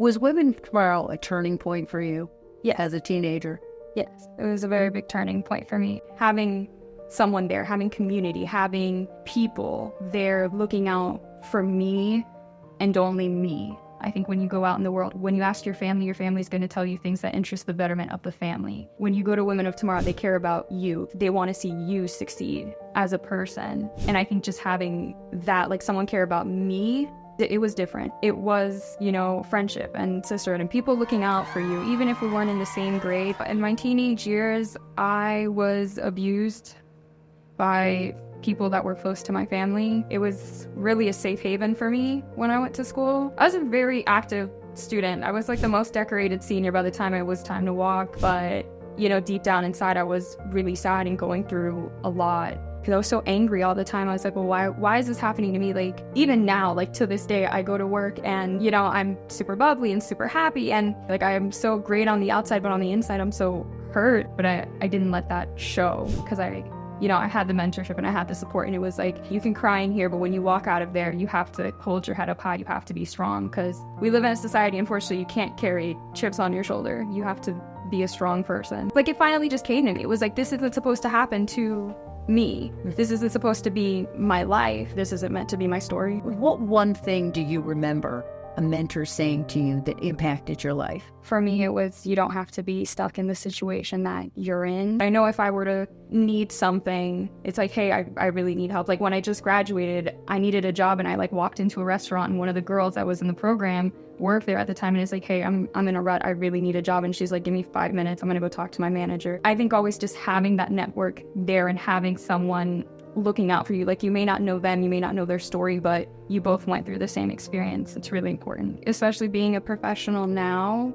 Was Women Tomorrow a turning point for you Yeah. as a teenager? Yes, it was a very big turning point for me. Having someone there, having community, having people there looking out for me and only me. I think when you go out in the world, when you ask your family's going to tell you things that interest the betterment of the family. When you go to Women of Tomorrow, they care about you. They want to see you succeed as a person. And I think just having that, like someone care about me, it was different. It was, friendship and sisterhood and people looking out for you, even if we weren't in the same grade. But in my teenage years, I was abused by people that were close to my family. It was really a safe haven for me when I went to school. I was a very active student. I was like the most decorated senior by the time it was time to walk. But, deep down inside, I was really sad and going through a lot. Because I was so angry all the time. I was like, well, why is this happening to me? Like, even now, like to this day, I go to work and, I'm super bubbly and super happy. And like, I'm so great on the outside, but on the inside, I'm so hurt. But I didn't let that show because I had the mentorship and I had the support. And it was like, you can cry in here, but when you walk out of there, you have to hold your head up high. You have to be strong because we live in a society, unfortunately, you can't carry chips on your shoulder. You have to be a strong person. Like, it finally just came to me. It was like, this isn't supposed to happen to me. This isn't supposed to be my life. This isn't meant to be my story. What one thing do you remember a mentor saying to you that impacted your life? For me, it was, you don't have to be stuck in the situation that you're in. I know if I were to need something, it's like, hey, I really need help. Like when I just graduated, I needed a job and I walked into a restaurant and one of the girls that was in the program worked there at the time and it's like, hey, I'm in a rut. I really need a job. And she's like, give me 5 minutes. I'm going to go talk to my manager. I think always just having that network there and having someone looking out for you. Like, you may not know them, you may not know their story, but you both went through the same experience. It's really important, especially being a professional now.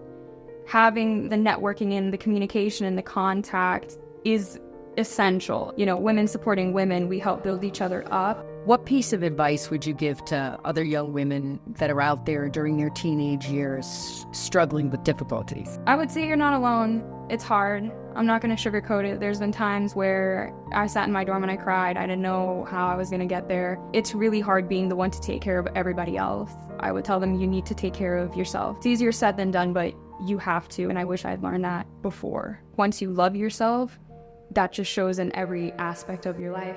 Having the networking and the communication and the contact is essential. Women supporting women, we help build each other up. What piece of advice would you give to other young women that are out there during their teenage years struggling with difficulties? I would say you're not alone. It's hard. I'm not going to sugarcoat it. There's been times where I sat in my dorm and I cried. I didn't know how I was going to get there. It's really hard being the one to take care of everybody else. I would tell them you need to take care of yourself. It's easier said than done, but you have to. And I wish I'd learned that before. Once you love yourself, that just shows in every aspect of your life.